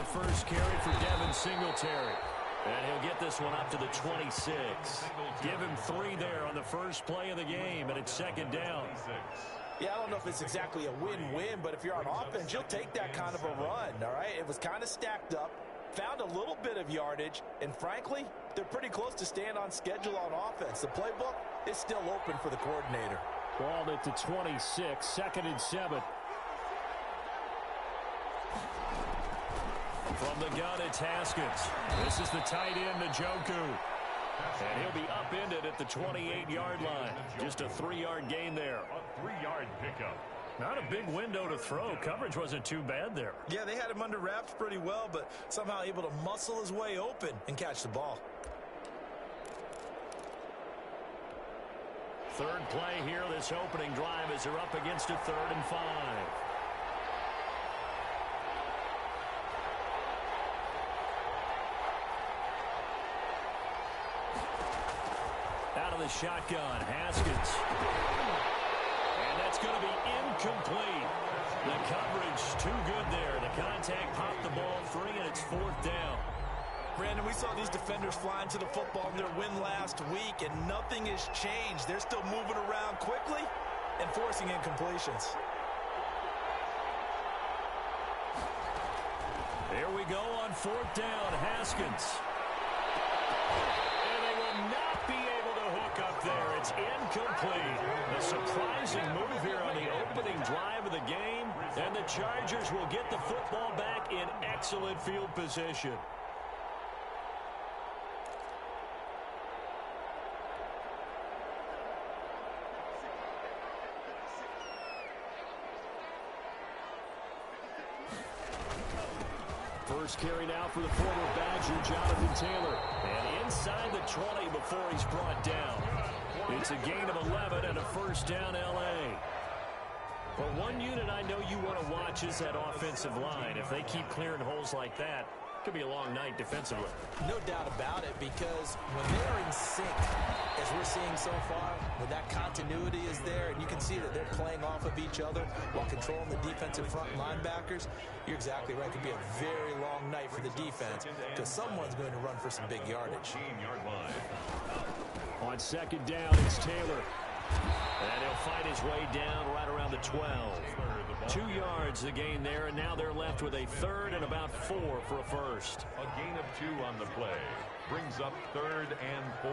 first carry for Devin Singletary. And he'll get this one up to the 26. Give him 3 there on the first play of the game, and it's second down. Yeah, I don't know if it's exactly a win-win, but if you're on offense, you'll take that kind of a run, all right? It was kind of stacked up, found a little bit of yardage, and frankly, they're pretty close to staying on schedule on offense. The playbook is still open for the coordinator. Balled at the 26, 2nd and 7. From the gun, it's Haskins. This is the tight end, Njoku. And he'll be upended at the 28-yard line. Just a 3-yard gain there. A 3-yard pickup. Not a big window to throw. Coverage wasn't too bad there. Yeah, they had him under wraps pretty well, but somehow able to muscle his way open and catch the ball. Third play here, this opening drive as they're up against a 3rd and 5. Out of the shotgun, Haskins. And that's going to be incomplete. The coverage too good there. The contact popped the ball free, and it's 4th down. Brandon, we saw these defenders flying to the football in their win last week, and nothing has changed. They're still moving around quickly and forcing incompletions. There we go on 4th down, Haskins. There, it's incomplete. A surprising move here on the opening drive of the game, and the Chargers will get the football back in excellent field position. First carry now for the former Badger, Jonathan Taylor. And inside the 20 before he's brought down. It's a gain of 11 and a first down, L.A. But one unit I know you want to watch is that offensive line. If they keep clearing holes like that, it could be a long night defensively. No doubt about it, because when they're in sync, as we're seeing so far, when that continuity is there, and you can see that they're playing off of each other while controlling the defensive front linebackers, you're exactly right. It could be a very long night for the defense, because someone's going to run for some big yardage. On second down, it's Taylor. And he'll fight his way down right around the 12. 2 yards the gain there, and now they're left with a 3rd and about 4 for a first. A gain of 2 on the play. Brings up 3rd and 4.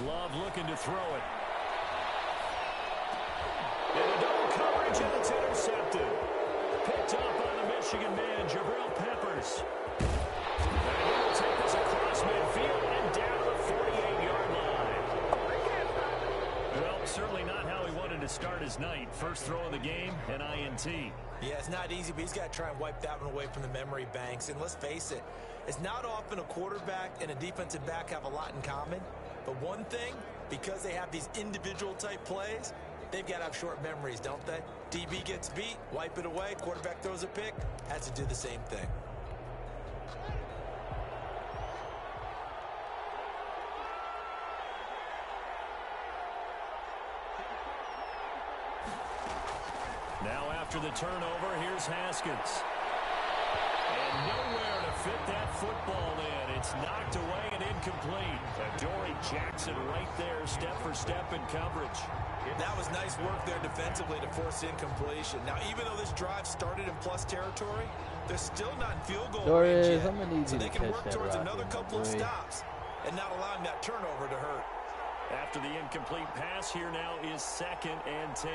Love looking to throw it. And a double coverage, and it's intercepted. Picked up by the Michigan man, Jabril Peppers. And he'll take this across midfield and down to the 48-yard line. Well, certainly not how he wanted to start his night. First throw of the game, an INT. Yeah, it's not easy, but he's got to try and wipe that one away from the memory banks. And let's face it, it's not often a quarterback and a defensive back have a lot in common. But one thing, because they have these individual type plays, they've got to have short memories, don't they? DB gets beat, wipe it away, quarterback throws a pick, has to do the same thing. Now after the turnover, here's Haskins. And nowhere to fit that football in. It's knocked away and incomplete. Adoree Jackson right there, step for step in coverage. That was nice work there defensively to force incompletion. Now, even though this drive started in plus territory, they're still not in field goal range yet. So they can work towards another couple of stops and not allowing that turnover to hurt. After the incomplete pass, here now is 2nd and 10.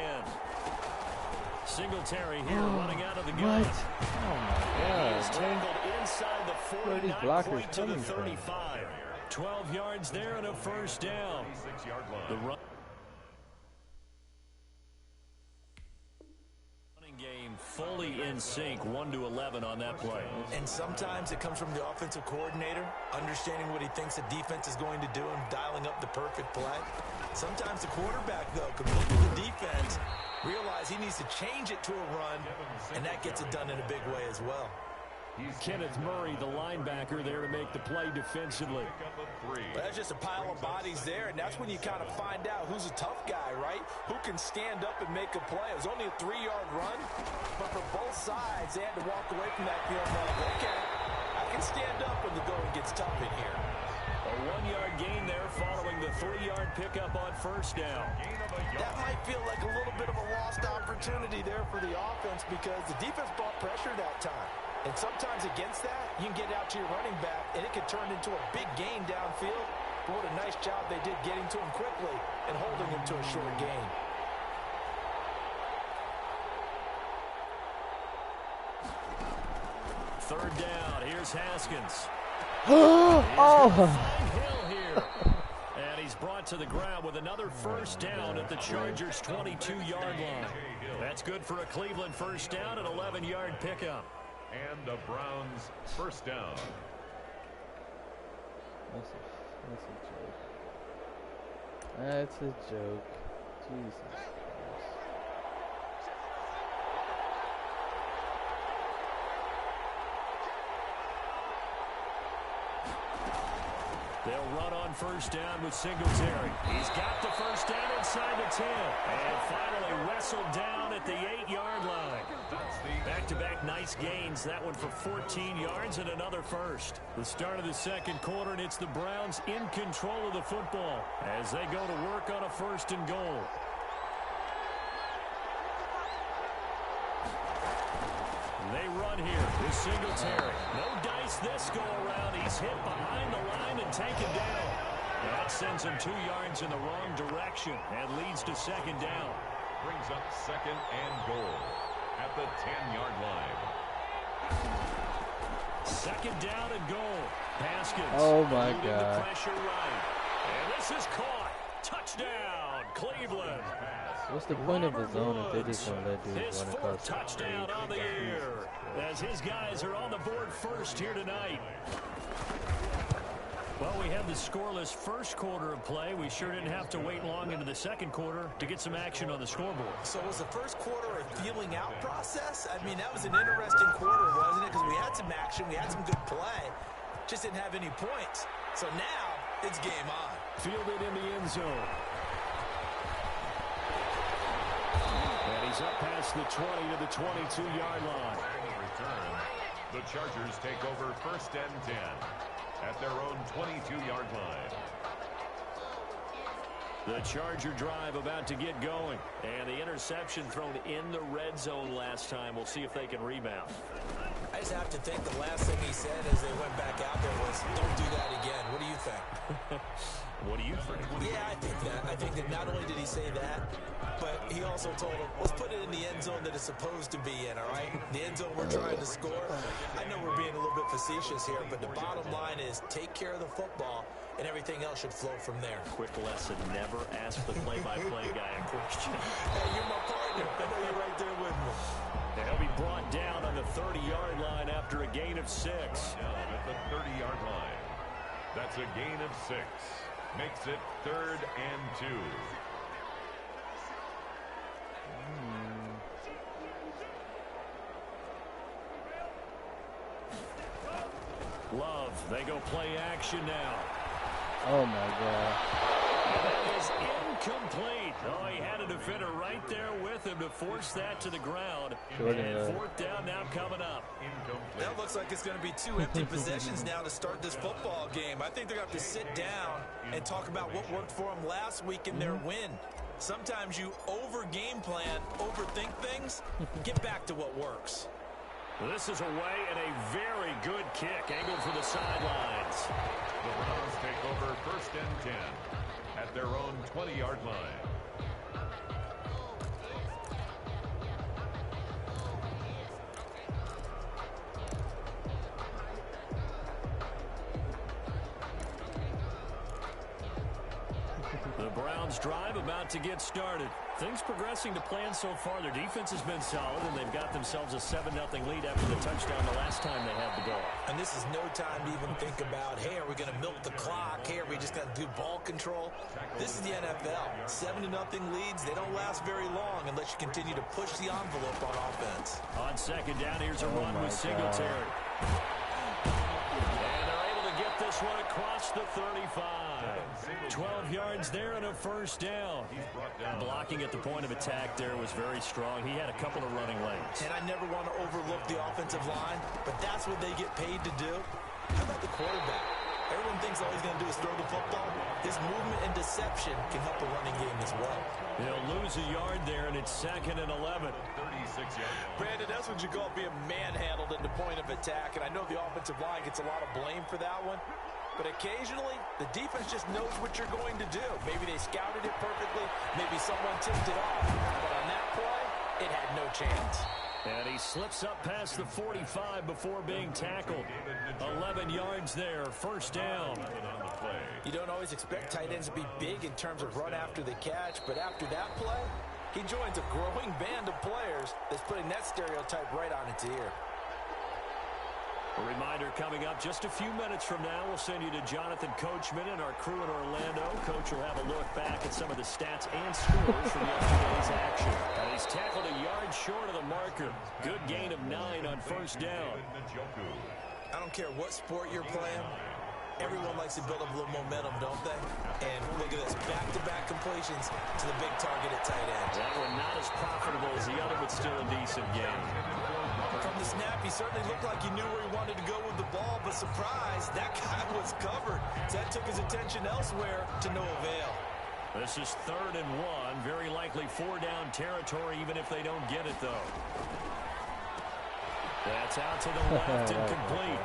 Singletary here running out of the gun. Oh my God. He is tackled inside the 49, point to the 35. 12 yards there and a first down. The running game fully in sync, 1-11 on that play. And sometimes it comes from the offensive coordinator, understanding what he thinks the defense is going to do and dialing up the perfect play. Sometimes the quarterback, though, could look at the defense, realize he needs to change it to a run, and that gets it done in a big way as well. Kenneth Murray, the linebacker, there to make the play defensively. That's just a pile of bodies there, and that's when you kind of find out who's a tough guy, right? Who can stand up and make a play. It was only a 3-yard run, but for both sides, they had to walk away from that field like, okay, I can stand up when the going gets tough in here. A 1-yard gain there following the 3-yard pickup on first down. That might feel like a little bit of a lost opportunity there for the offense because the defense brought pressure that time. And sometimes against that, you can get out to your running back, and it can turn into a big gain downfield. But what a nice job they did getting to him quickly and holding him to a short gain. Third down. Here's Haskins. Oh! Hill here. And he's brought to the ground with another first down at the Chargers' 22-yard line. That's good for a Cleveland first down, an 11-yard pickup. And the Browns first down. That's a joke. That's a joke. Jesus Christ. They'll run on first down with Singletary. He's got the first down inside the 10. And finally wrestled down at the 8-yard line. Back-to-back nice gains. That one for 14 yards and another first. The start of the second quarter, and it's the Browns in control of the football as they go to work on a first and goal. They run here with Singletary. No dice this go-around. He's hit behind the line and taken down. That sends him 2 yards in the wrong direction and leads to second down. Brings up second and goal at the 10-yard line. Second down and goal. Haskins. Oh, my God. The pressure right. And this is caught. Touchdown, Cleveland. What's the point of the zone if they just don't let dudes His run fourth across touchdown on the year as his guys are on the board first here tonight. Well, we had the scoreless first quarter of play. We sure didn't have to wait long into the second quarter to get some action on the scoreboard. So was the first quarter a feeling out process? I mean, that was an interesting quarter, wasn't it? Because we had some action, we had some good play, just didn't have any points. So now it's game on. Fielded in the end zone. And he's up past the 20 to the 22-yard line. Return. The Chargers take over first and 10 at their own 22-yard line. The Charger drive about to get going. And the interception thrown in the red zone last time. We'll see if they can rebound. I just have to think the last thing he said as they went back out there was, don't do that again. What do you think? What do you think? Yeah, I think that. I think that not only did he say that, but he also told him, let's put it in the end zone that it's supposed to be in, all right? The end zone we're trying to score. I know we're being a little bit facetious here, but the bottom line is take care of the football, and everything else should flow from there. Quick lesson, never ask the play-by-play guy a question. Hey, you're my partner. I know you're right there with me. And he'll be brought down on the 30-yard line after a gain of 6. At the 30-yard line. That's a gain of 6. Makes it 3rd and 2. Love, they go play action now. Oh, my God. And that is incomplete. Oh, he had a defender right there with him to force that to the ground. And fourth down now coming up. That looks like it's going to be 2 empty possessions now to start this football game. I think they're going to have to sit down and talk about what worked for them last week in their win. Sometimes you over-game plan, overthink things, get back to what works. This is away and a very good kick angled for the sidelines. The Browns take over first and 10 at their own 20-yard line. The Browns drive about to get started. Things progressing to plan so far. Their defense has been solid, and they've got themselves a 7-0 lead after the touchdown the last time they had the ball. And this is no time to even think about, hey, are we going to milk the clock? Hey, are we just going to do ball control? This is the NFL. 7-0 leads, they don't last very long unless you continue to push the envelope on offense. On second down, here's a run with Singletary. And they're able to get this one across the 35. 12 yards there and a first down. Blocking at the point of attack there was very strong. He had a couple of running lanes. And I never want to overlook the offensive line, but that's what they get paid to do. How about the quarterback? Everyone thinks all he's going to do is throw the football. His movement and deception can help the running game as well. He'll lose a yard there, and it's 2nd and 11. 36 yards. Brandon, that's what you call being manhandled at the point of attack, and I know the offensive line gets a lot of blame for that one. But occasionally, the defense just knows what you're going to do. Maybe they scouted it perfectly. Maybe someone tipped it off. But on that play, it had no chance. And he slips up past the 45 before being tackled. 11 yards there, first down. You don't always expect tight ends to be big in terms of run after the catch, but after that play, he joins a growing band of players that's putting that stereotype right on its ear. A reminder coming up just a few minutes from now. We'll send you to Jonathan Coachman and our crew in Orlando. Coach will have a look back at some of the stats and scores from yesterday's action. And he's tackled a yard short of the marker. Good gain of 9 on first down. I don't care what sport you're playing. Everyone likes to build up a little momentum, don't they? And look at this, back-to-back completions to the big target at tight end. That one not as profitable as the other, but still a decent game. From the snap, he certainly looked like he knew where he wanted to go with the ball, but surprise, that guy was covered. So that took his attention elsewhere to no avail. This is 3rd and 1, very likely 4-down territory, even if they don't get it, though. That's out to the left and complete.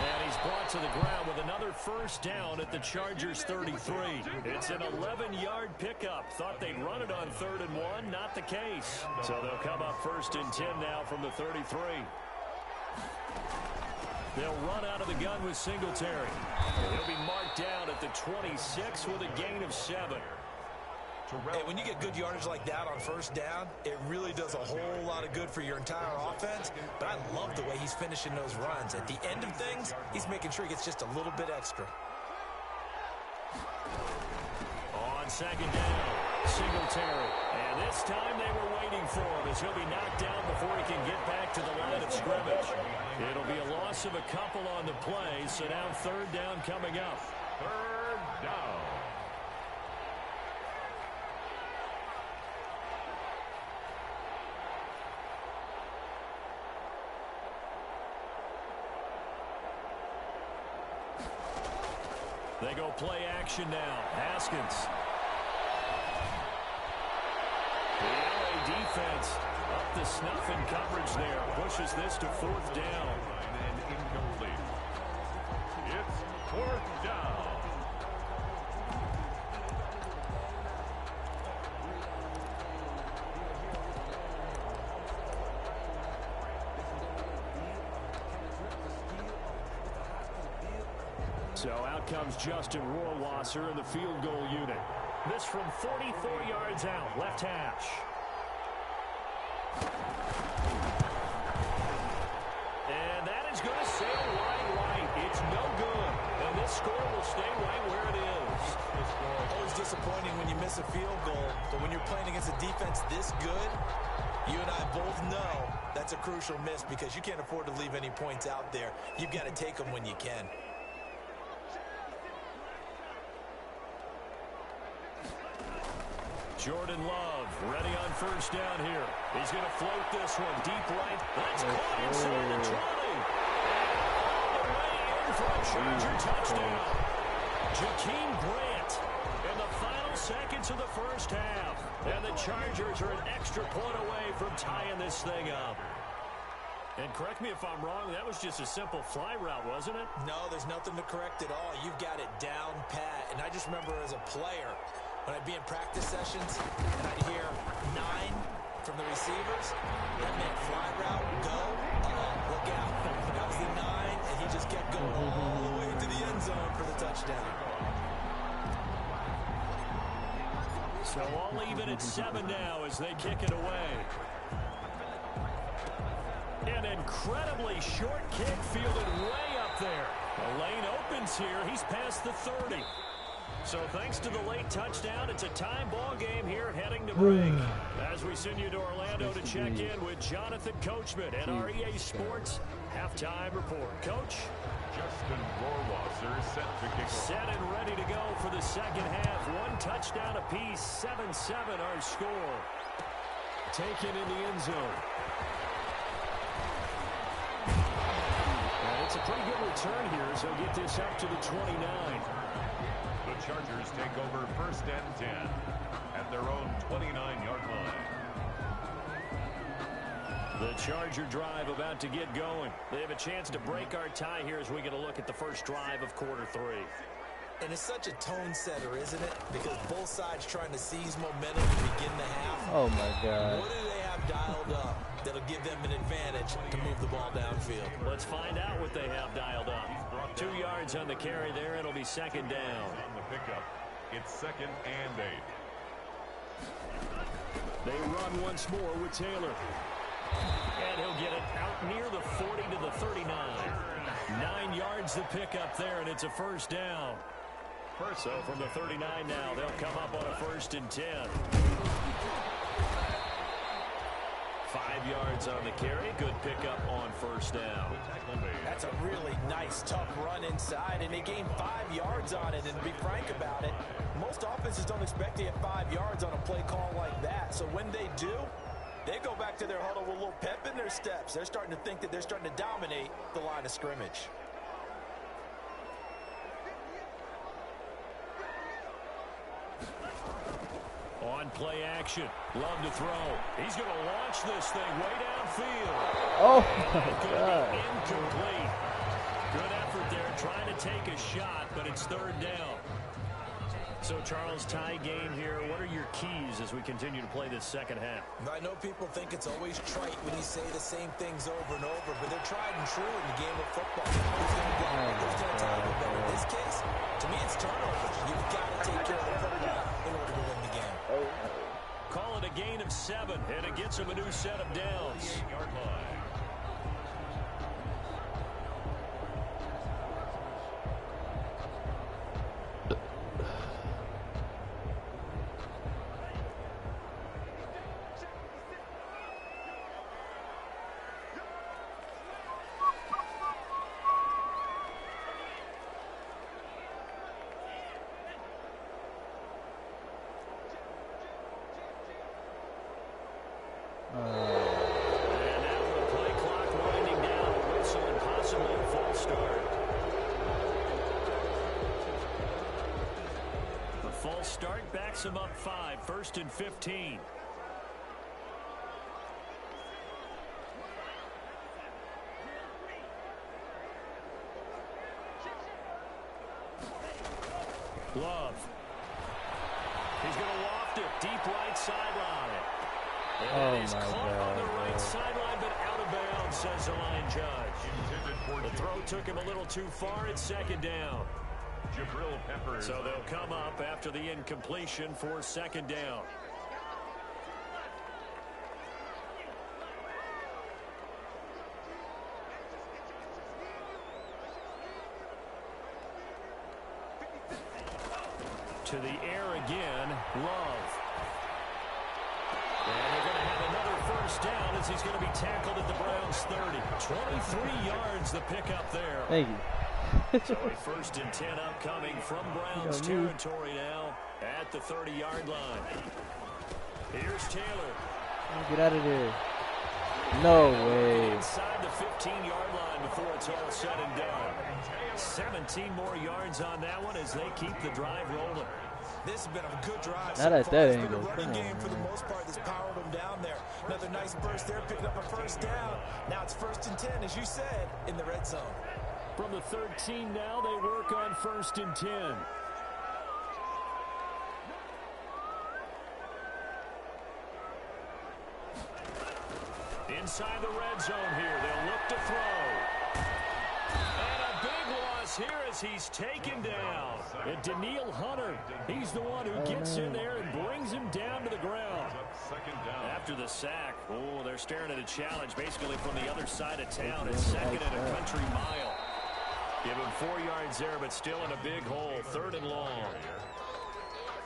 And he's brought to the ground with another first down at the Chargers' 33. It's an 11-yard pickup. Thought they'd run it on 3rd and 1. Not the case. So they'll come up 1st and 10 now from the 33. They'll run out of the gun with Singletary. He'll be marked down at the 26 with a gain of 7. Hey, when you get good yardage like that on first down, it really does a whole lot of good for your entire offense. But I love the way he's finishing those runs. At the end of things, he's making sure he gets just a little bit extra. On 2nd down, Singletary. And this time they were waiting for him as he'll be knocked down before he can get back to the line of scrimmage. It'll be a loss of a couple on the play, so now 3rd down coming up. 3rd down. They go play action now. Haskins. The LA defense up to snuff in coverage there. Pushes this to 4th down. And incomplete. It's 4th down. So out comes Justin Rohrwasser in the field goal unit. This from 44 yards out, left hash. And that is going to sail right. It's no good. And this score will stay right where it is. Always disappointing when you miss a field goal, but when you're playing against a defense this good, you and I both know that's a crucial miss because you can't afford to leave any points out there. You've got to take them when you can. Jordan Love ready on first down here. He's going to float this one deep right. That's caught inside the 20. And all the way in for a Charger touchdown. Jakeem Grant in the final seconds of the first half. And the Chargers are an extra point away from tying this thing up. And correct me if I'm wrong, that was just a simple fly route, wasn't it? No, there's nothing to correct at all. You've got it down pat. And I just remember as a player, when I'd be in practice sessions and I'd hear 9 from the receivers, that meant fly route, go, look out. That was the 9, and he just kept going all the way to the end zone for the touchdown. So all even at 7 now as they kick it away. An incredibly short kick fielded way up there. The lane opens here. He's past the 30. So thanks to the late touchdown, it's a time ball game here heading to break. As we send you to Orlando to check in with Jonathan Coachman and our EA Sports Halftime report. Coach? Justin Rohrwasser set to kick off. Set and ready to go for the second half. One touchdown apiece. 7-7 our score. Taken in the end zone. And it's a pretty good return here, so get this up to the 29. The Chargers take over 1st and 10 at their own 29-yard line. The Charger drive about to get going. They have a chance to break our tie here as we get a look at the first drive of quarter 3. And it's such a tone setter, isn't it? Because both sides trying to seize momentum to begin the half. Oh, my God. What do they have dialed up that'll give them an advantage to move the ball downfield? Let's find out what they have dialed up. 2 yards on the carry there. It'll be second down. On the pickup, it's 2nd and 8. They run once more with Taylor. And he'll get it out near the 40 to the 39. 9 yards to pick up there, and it's a first down. So from the 39 now, they'll come up on a 1st and 10. 5 yards on the carry. Good pickup on first down. That's a really nice, tough run inside, and they gained 5 yards on it. And to be frank about it, most offenses don't expect to get 5 yards on a play call like that. So when they do, they go back to their huddle with a little pep in their steps. They're starting to think that they're starting to dominate the line of scrimmage. On play action. Love to throw. He's going to launch this thing way downfield. Oh, And my it's going to God. be incomplete. Good effort there trying to take a shot, but it's 3rd down. So, Charles, tie game here. What are your keys as we continue to play this second half? I know people think it's always trite when you say the same things over and over, but they're tried and true in the game of football. Who's going to go? Who's going to tie the bet? In this case, to me, it's turnovers. You've got to take care of the football in order to win the game. Call it a gain of 7, and it gets him a new set of downs. 8-yard line. And now with the play clock winding down, a whistle and possibly a false start. The false start backs him up 5, 1st and 15. Love. He's going to loft it deep right sideline. And it is caught on the right sideline, but out of bounds, says the line judge. The throw took him a little too far. It's 2nd down. Jabril Peppers. So they'll come up after the incompletion for 2nd down. To the air again, Love. And they're going to have another first down as he's going to be tackled at the Browns' 30. 23 yards the pickup there. Thank you. So a 1st and 10 upcoming from Browns territory now at the 30-yard line. Here's Taylor. Get out of there. No way. Inside the 15-yard line before it's all said and done. 17 more yards on that one as they keep the drive rolling. This has been a good drive. Not at that angle. It's been a running Come game on, for the man. most part that's powered them down there. Another nice burst there, picking up a first down. Now it's 1st and 10, as you said, in the red zone. From the 13 now, they work on 1st and 10. Inside the red zone here, they'll look to throw. And a big loss here as he's taken down. And Daniil Hunter, he's the one who gets in there and brings him down to the ground. 2nd down. After the sack, oh, they're staring at a challenge basically from the other side of town. It's 2nd and a country mile. Give him 4 yards there, but still in a big hole. 3rd and long.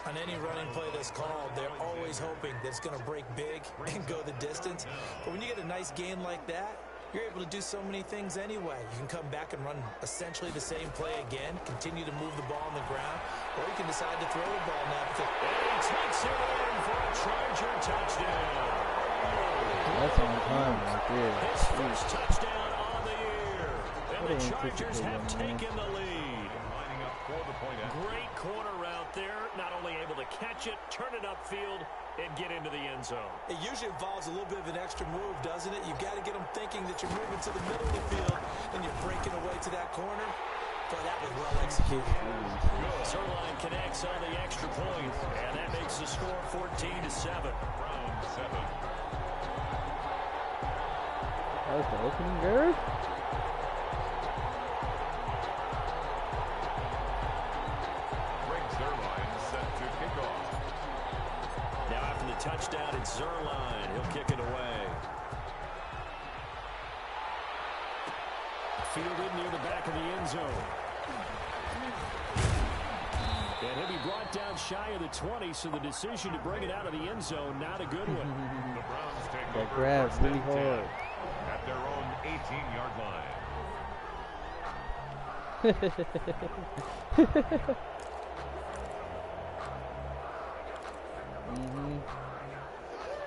On any running play that's called, they're always hoping that it's going to break big and go the distance. But when you get a nice gain like that, you're able to do so many things anyway. You can come back and run essentially the same play again, continue to move the ball on the ground, or you can decide to throw the ball now. Because he takes it in for a Charger touchdown. That's on time right there. His first touchdown on the year. And the Chargers have taken the lead. Lining up for the point after. Great corner route there. Not only able to catch it, turn it upfield, and get into the end zone. it usually involves a little bit of an extra move, doesn't it? You've got to get them thinking that you're moving to the middle of the field and you're breaking away to that corner. But that was well executed. Zerline connects on the extra point, and that makes the score 14-7. Round 7. That was the opening there. Touchdown, it's Zerline. He'll kick it away. Fielded near the back of the end zone. And he'll be brought down shy of the 20, so the decision to bring it out of the end zone, not a good one. The Browns take That over grab's first really and 10 hard. at their own 18-yard line.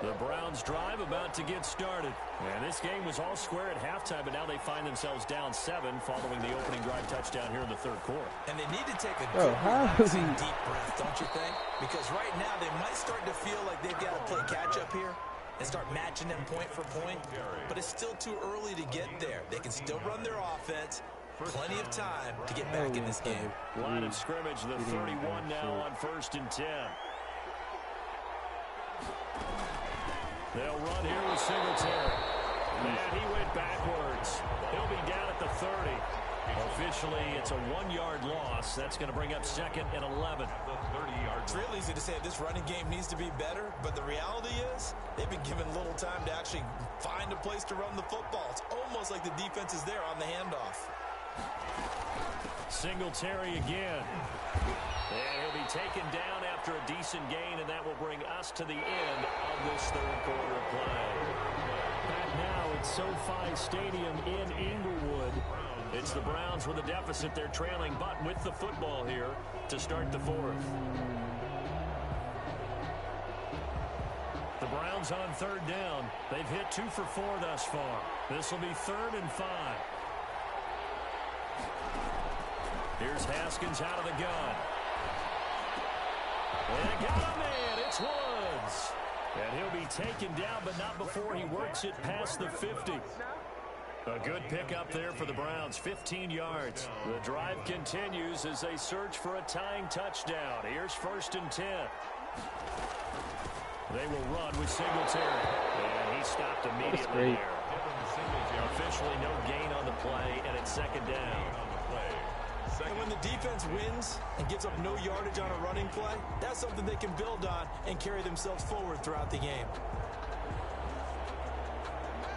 The Browns drive about to get started. And this game was all square at halftime, but now they find themselves down 7 following the opening drive touchdown here in the third quarter. And they need to take a Bro, good, how relaxing, is he- deep breath, don't you think? Because right now they might start to feel like they've got to play catch-up here and start matching them point for point. But it's still too early to get there. They can still run their offense. Plenty of time to get back in this game. Line of scrimmage, the 31 now on 1st and 10. They'll run here with Singletary. And he went backwards. He'll be down at the 30. Officially, it's a 1-yard loss. That's going to bring up 2nd and 11. It's real easy to say this running game needs to be better, but the reality is they've been given little time to actually find a place to run the football. It's almost like the defense is there on the handoff. Singletary again. And he'll be taken down after a decent gain, and that will bring us to the end of this third quarter of play. Back now at SoFi Stadium in Inglewood. It's the Browns with a deficit. They're trailing, but with the football here to start the fourth. The Browns on 3rd down. They've hit 2 for 4 thus far. This will be 3rd and 5. Here's Haskins out of the gun. And got a man. It's Woods. And he'll be taken down, but not before he works it past the 50. A good pickup there for the Browns, 15 yards. The drive continues as they search for a tying touchdown. Here's 1st and 10. They will run with Singletary. And he stopped immediately there. Officially no gain on the play, and it's 2nd down. And when the defense wins and gives up no yardage on a running play, that's something they can build on and carry themselves forward throughout the game.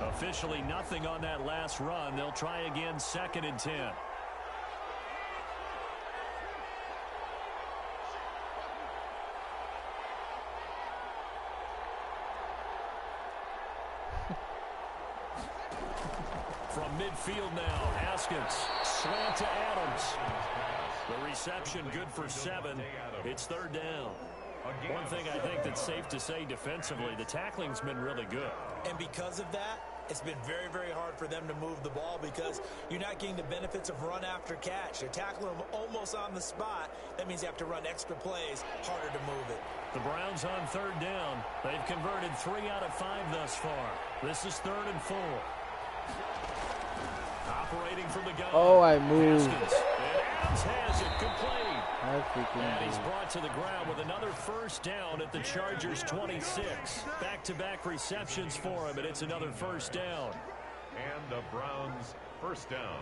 Officially nothing on that last run. They'll try again, 2nd and 10. From midfield now, Haskins, slant to Adams. The reception good for 7. It's 3rd down. One thing I think that's safe to say defensively, the tackling's been really good. And because of that, it's been very, very hard for them to move the ball because you're not getting the benefits of run after catch. They're tackling them almost on the spot. That means you have to run extra plays, harder to move it. The Browns on 3rd down. They've converted 3 out of 5 thus far. This is 3rd and 4. Operating from the gun. Oh, I moved. Haskins. And Adams has it complete. And he's Freaking brought to the ground with another 1st down at the Chargers 26. Back-to-back receptions for him, and it's another 1st down. And the Browns 1st down.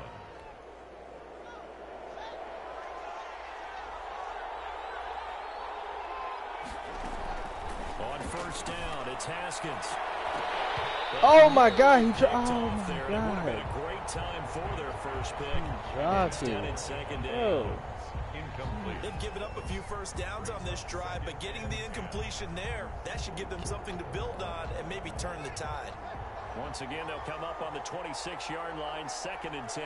On 1st down, it's Haskins. Oh my God, he Picked oh off my there. It would have been God. a great time for their first pick. Dropped Instead, it. it's 2nd down. Yo. Incomplete. They've given up a few 1st downs on this drive, but getting the incompletion there, that should give them something to build on and maybe turn the tide. Once again, they'll come up on the 26-yard line, 2nd and 10.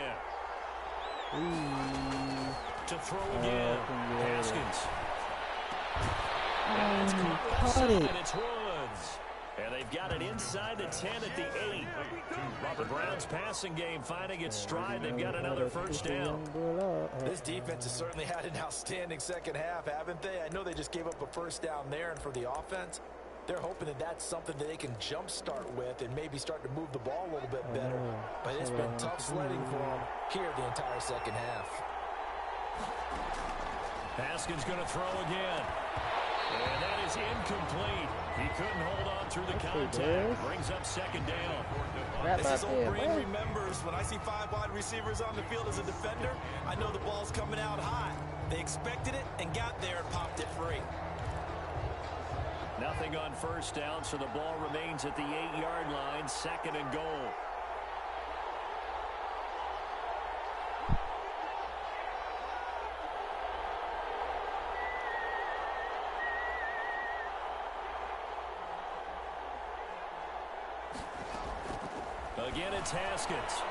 To throw again, Haskins. And it's caught it. It's Woods. And they've got it inside the 10 at the 8. The Browns passing game finding its stride. They've got another first down. This defense has certainly had an outstanding second half, haven't they? I know they just gave up a first down there, and for the offense, they're hoping that that's something that they can jumpstart with and maybe start to move the ball a little bit better. But it's been tough sledding for them here the entire second half. Haskins going to throw again. And that is incomplete. He couldn't hold on through the contact. Brings up 2nd down. This is old Green remembers when I see 5 wide receivers on the field as a defender, I know the ball's coming out high. They expected it and got there and popped it free. Nothing on first down, so the ball remains at the 8-yard line, 2nd and goal. Again, it's Haskins.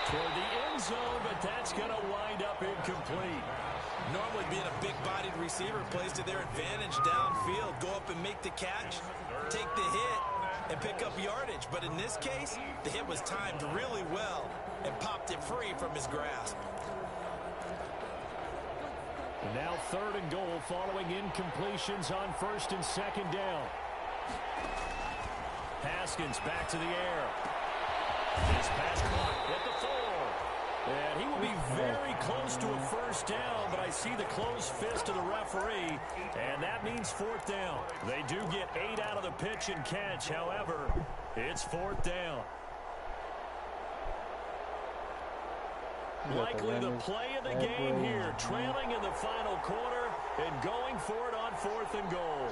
Toward the end zone, but that's going to wind up incomplete. Normally being a big-bodied receiver plays to their advantage downfield. Go up and make the catch, take the hit, and pick up yardage. But in this case, the hit was timed really well and popped it free from his grasp. Now 3rd and goal following incompletions on 1st and 2nd down. Haskins back to the air. His pass caught at the 4. And he will be very close to a first down, but I see the closed fist of the referee, and that means 4th down. They do get 8 out of the pitch and catch. However, it's 4th down. Likely the play of the game here, trailing in the final quarter and going for it on 4th and goal.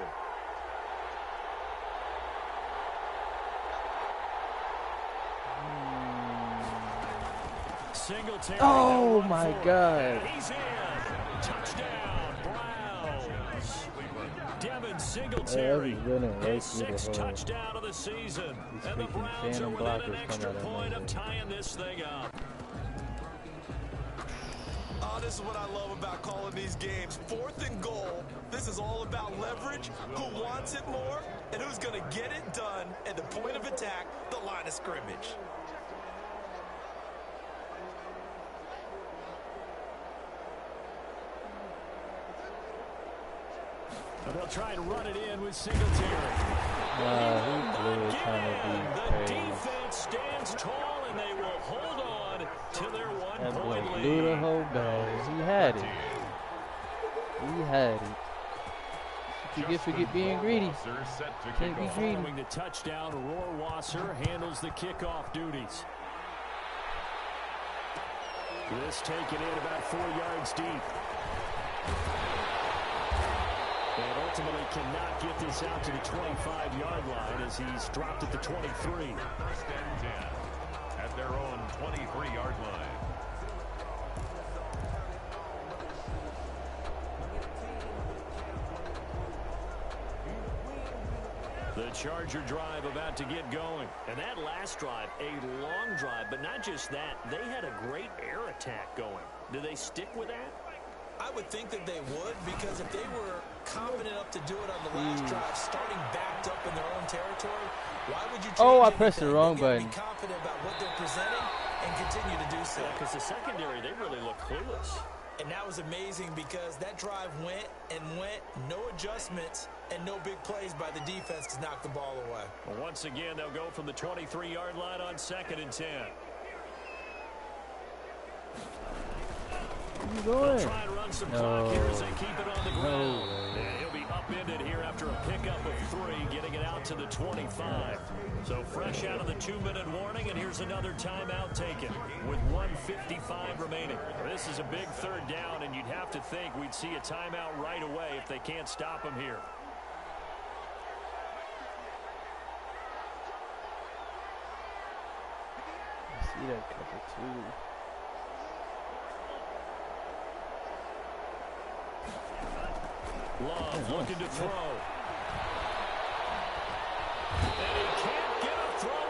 Singletary. Oh my God. He's in. Touchdown, Browns. Devin Singletary. His 6th touchdown of the season. And the Browns are within an extra point of tying this thing up. Oh, this is what I love about calling these games. 4th and goal. This is all about leverage, who wants it more, and who's going to get it done at the point of attack, the line of scrimmage. They'll try and run it in with Singletary. The defense stands tall, and they will hold on to their 1-point lead. Blew the whole bag. He had it. He had it. You forget being greedy. Can't be greedy. Following the touchdown, Rohrwasser handles the kickoff duties. This taken in about 4 yards deep. And ultimately cannot get this out to the 25-yard line as he's dropped at the 23. 1st and 10 at their own 23-yard line. The Charger drive about to get going. And that last drive, a long drive, but not just that. They had a great air attack going. Do they stick with that? I would think that they would, because if they were confident enough to do it on the last drive, starting backed up in their own territory, why would you change I pressed the wrong button. Be confident about what they're presenting and continue to do so. Because the secondary, they really look clueless. And that was amazing because that drive went and went, no adjustments and no big plays by the defense to knock the ball away. Well, once again, they'll go from the 23-yard line on 2nd and 10. They'll try and run some clock here as they keep it on the ground. And he'll be upended here after a pickup of 3, getting it out to the 25. So fresh out of the 2-minute warning, and here's another timeout taken with 1:55 remaining. This is a big 3rd down, and you'd have to think we'd see a timeout right away if they can't stop him here. I see that cover too. Love looking to throw. And he can't get a throw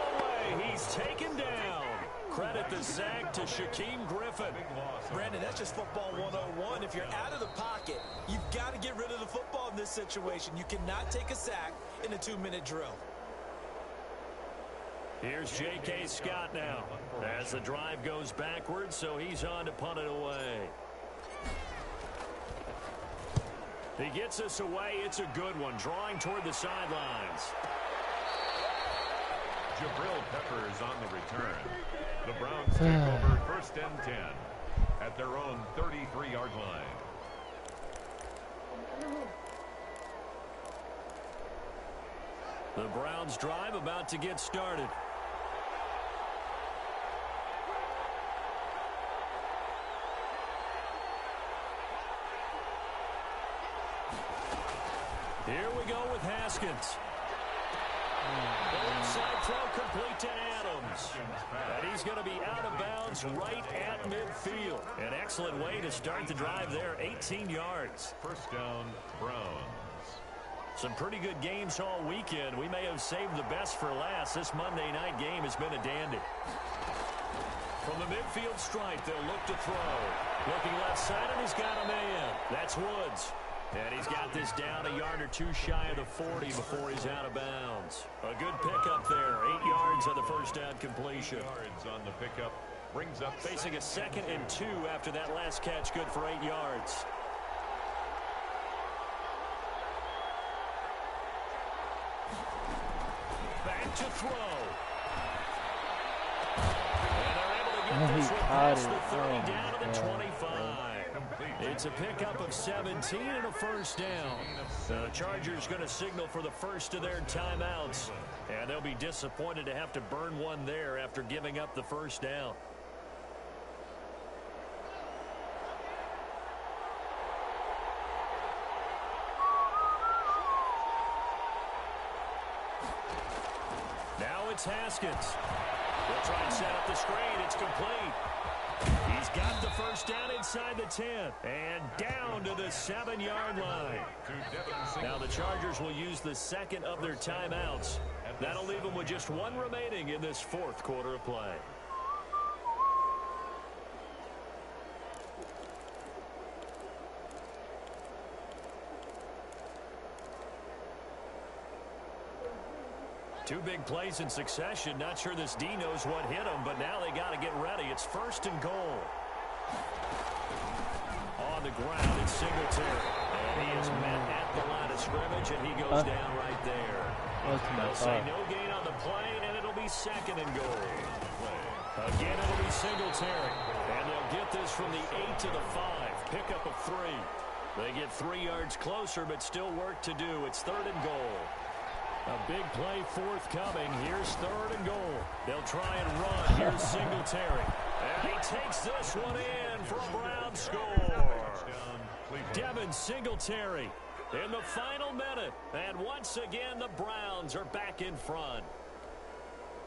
the sack to Shaquem Griffin. Brandon, that's just football 101. If you're out of the pocket, you've got to get rid of the football in this situation. You cannot take a sack in a 2-minute drill. Here's J.K. Scott now as the drive goes backwards, so he's on to punt it away. He gets us away. It's a good one, drawing toward the sidelines. Jabril Peppers on the return. The Browns take over 1st and 10 at their own 33-yard line. The Browns drive about to get started. Here we go with Haskins. Inside throw complete to Adams. And he's going to be out of bounds right at midfield. An excellent way to start the drive there, 18 yards. 1st down, Browns. Some pretty good games all weekend. We may have saved the best for last. This Monday night game has been a dandy. From the midfield stripe, they'll look to throw. Looking left side, and he's got a man. That's Woods. And he's got this down a yard or two shy of the 40 before he's out of bounds. A good pickup there. 8 yards on the first down completion. Yards on the pickup brings up facing a 2nd and 2 after that last catch. Good for 8 yards. Back to throw. And they're able to get this one past the 30 down to the 25. It's a pickup of 17 and a first down. The Chargers going to signal for the first of their timeouts. And they'll be disappointed to have to burn one there after giving up the first down. Now it's Haskins. They'll try and set up the screen. It's complete. He's got the first down inside the 10 and down to the 7-yard line. Now the Chargers will use the second of their timeouts. That'll leave them with just one remaining in this 4th quarter of play. Two big plays in succession. Not sure this D knows what hit him, but now they got to get ready. It's 1st and goal. On the ground, it's Singletary. And he is met at the line of scrimmage, and he goes down right there. They'll say no gain on the play, and it'll be 2nd and goal. Again, it'll be Singletary. And they'll get this from the 8 to the 5. Pickup of 3. They get 3 yards closer, but still work to do. It's 3rd and goal. A big play forthcoming. Here's 3rd and goal. They'll try and run. Here's Singletary. And he takes this one in for a Brown score. Devin Singletary in the final minute. And once again, the Browns are back in front.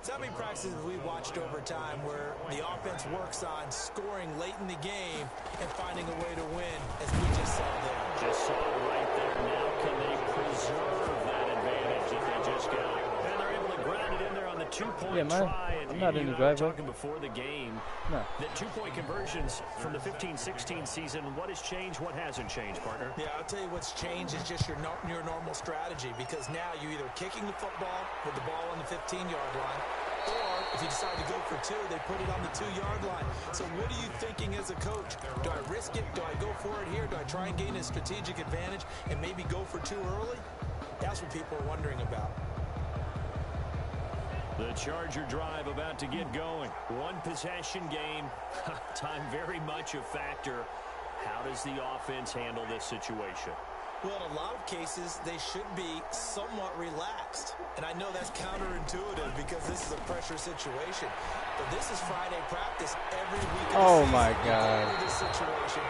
So how many practices have we watched over time where the offense works on scoring late in the game and finding a way to win, as we just saw there? Just saw it right there. Now can they preserve that advantage that they just got? And they're able to ground it in there on the 2-point try. I'm not in the driveway. Talking before the game. No. The 2-point conversions from the 15-16 season. What has changed? What hasn't changed, partner? Yeah, I'll tell you what's changed is just your normal strategy, because now you're either kicking the football with the ball on the 15-yard line, or if you decide to go for 2, they put it on the 2-yard line. So what are you thinking as a coach? Do I risk it? Do I go for it here? Do I try and gain a strategic advantage and maybe go for 2 early? That's what people are wondering about. The Charger drive about to get going. 1 possession game. Time very much a factor. How does the offense handle this situation? Well, in a lot of cases, they should be somewhat relaxed. And I know that's counterintuitive because this is a pressure situation. But this is Friday practice every week. Oh, my God. This situation,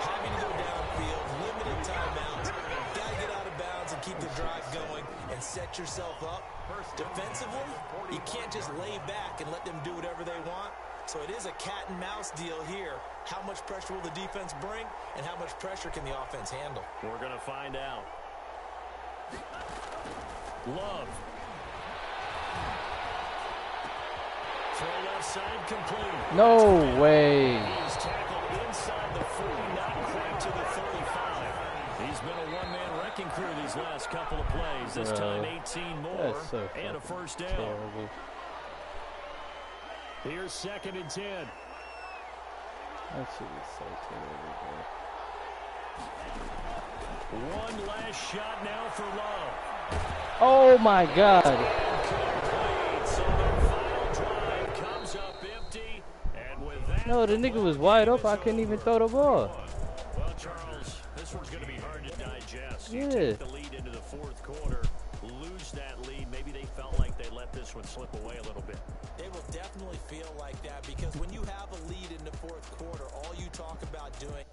having to go downfield, limited timeouts, got to get out of bounds and keep the drive going and set yourself up. Defensively, you can't just lay back and let them do whatever they want. So it is a cat and mouse deal here. How much pressure will the defense bring, and how much pressure can the offense handle? We're going to find out. Love. Throw left side complete. No way. He's tackled inside the 40, not quite to the 35. He's been a one-man wrecking crew these last couple of plays. This time 18 more and a first down. Terrible. Here's 2nd and 10. That shit is so terrible, bro. One last shot now for Love. Oh my God. So their final drive comes up empty, and with that, No, the nigga was wide open. I couldn't even throw the ball. Well, Charles, this one's going to be hard to digest. You Yeah. take the lead into the 4th quarter, lose that lead. Maybe they felt like they let this one slip away a little bit. They will definitely feel like that because when you have a lead in the 4th quarter, all you talk about doing